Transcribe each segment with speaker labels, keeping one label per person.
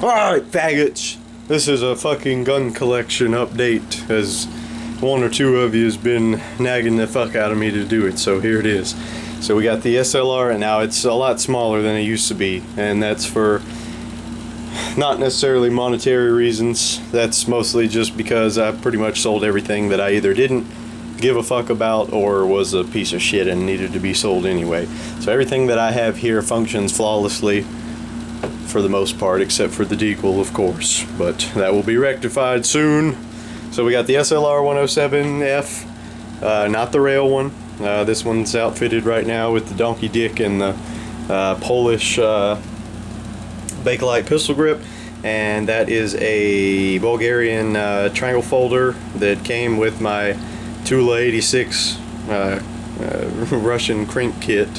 Speaker 1: Alright, faggots. This is a fucking gun collection update, as one or two of you has been nagging the fuck out of me to do it, so here it is. So we got the SLR, and now it's a lot smaller than it used to be, and that's for not necessarily monetary reasons. That's mostly just because I pretty much sold everything that I either didn't give a fuck about or was a piece of shit and needed to be sold anyway. So everything that I have here functions flawlessly for the most part, except for the deagle, of course, but that will be rectified soon. So we got the SLR 107F, not the rail one. This one's outfitted right now with the donkey dick and the Polish Bakelite pistol grip, and that is a Bulgarian triangle folder that came with my Tula 86 Russian crank kit,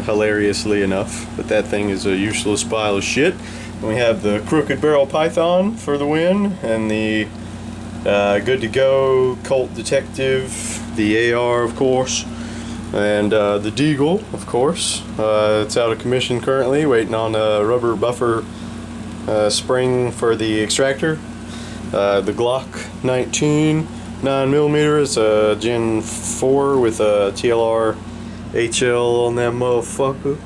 Speaker 1: hilariously enough, but that thing is a useless pile of shit. And we have the crooked barrel python for the win, and the good to go Colt Detective, the AR of course, and the deagle of course. It's out of commission currently, waiting on a rubber buffer spring for the extractor. The Glock 19 9mm is a Gen 4 with a TLR HL on that motherfucker.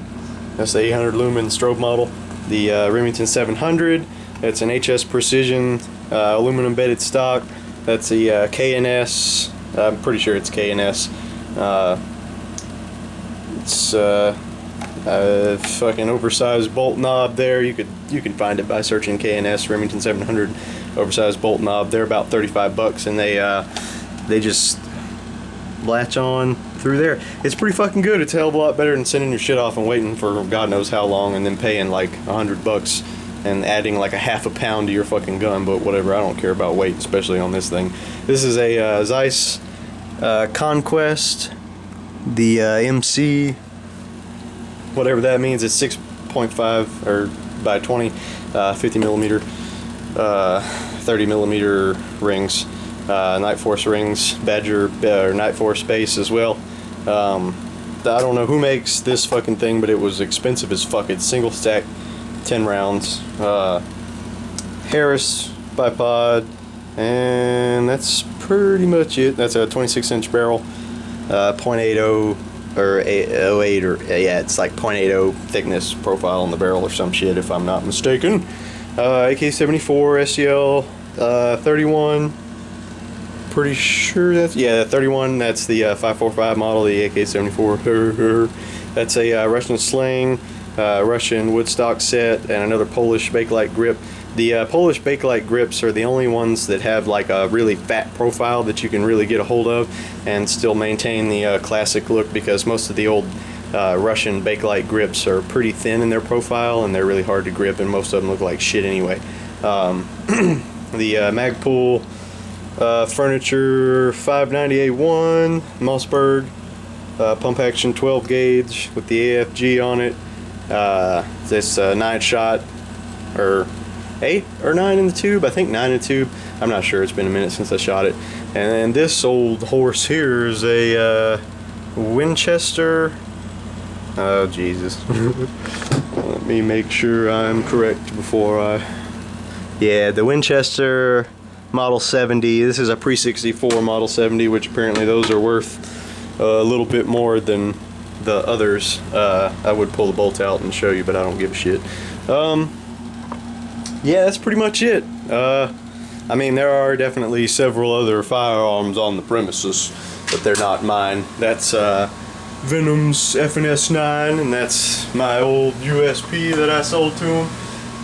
Speaker 1: That's the 800 lumen strobe model. The Remington 700, that's an HS Precision aluminum bedded stock. That's the K&S, I'm pretty sure it's K&S. It's a fucking oversized bolt knob there. You can find it by searching K&S Remington 700 oversized bolt knob. They're about 35 bucks, and they just latch on through there. It's pretty fucking good. It's a hell of a lot better than sending your shit off and waiting for God knows how long and then paying like $100 and adding like a half a pound to your fucking gun. But whatever, I don't care about weight, especially on this thing. This is a Zeiss Conquest, the MC, whatever that means. It's 6.5 or by 20, 50 millimeter, 30 millimeter rings. Night Force rings, Badger or Night Force base as well. I don't know who makes this fucking thing, but it was expensive as fuck. It's single stack, 10 rounds. Harris bipod, and that's pretty much it. That's a 26-inch barrel, 0.80 or 08 or yeah, it's like 0.80 thickness profile on the barrel or some shit if I'm not mistaken. AK-74 SCL 31. Pretty sure that's, yeah, 31, that's the 545 model, the AK-74. That's a Russian sling, Russian woodstock set, and another Polish Bakelite grip. The Polish Bakelite grips are the only ones that have like a really fat profile that you can really get a hold of and still maintain the classic look, because most of the old Russian Bakelite grips are pretty thin in their profile and they're really hard to grip, and most of them look like shit anyway. The Magpul Furniture 598-1 Mossberg pump action 12 gauge with the AFG on it. This 9 shot, or 8 or 9 in the tube, I think 9 in the tube, I'm not sure, it's been a minute since I shot it. And then this old horse here is a Winchester, oh Jesus, let me make sure I'm correct before yeah, the Winchester Model 70. This is a pre-64 Model 70, which apparently those are worth a little bit more than the others. I would pull the bolt out and show you, but I don't give a shit. Yeah, that's pretty much it. I mean, there are definitely several other firearms on the premises, but they're not mine. That's Venom's FNS 9, and that's my old USP that I sold to him.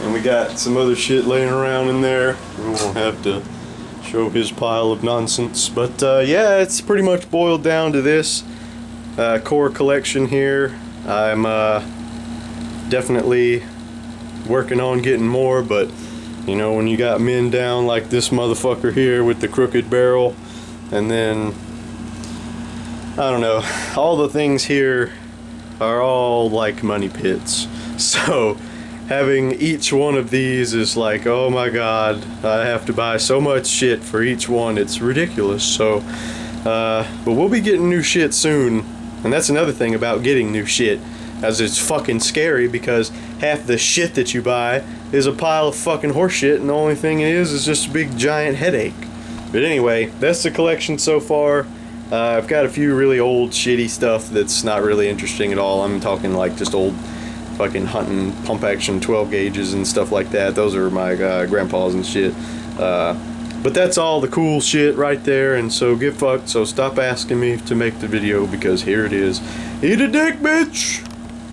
Speaker 1: And we got some other shit laying around in there. We won't have to show his pile of nonsense, but yeah, it's pretty much boiled down to this core collection here. I'm definitely working on getting more, but you know, when you got men down like this motherfucker here with the crooked barrel, and then I don't know, all the things here are all like money pits. So having each one of these is like, oh my god, I have to buy so much shit for each one, it's ridiculous. So but we'll be getting new shit soon, and that's another thing about getting new shit, as it's fucking scary, because half the shit that you buy is a pile of fucking horse shit, and the only thing it is just a big giant headache. But anyway, that's the collection so far. I've got a few really old shitty stuff that's not really interesting at all. I'm talking like just old fucking hunting pump action 12 gauges and stuff like that. Those are my grandpa's and shit. But that's all the cool shit right there, and so get fucked. So stop asking me to make the video, because here it is. Eat a dick, bitch!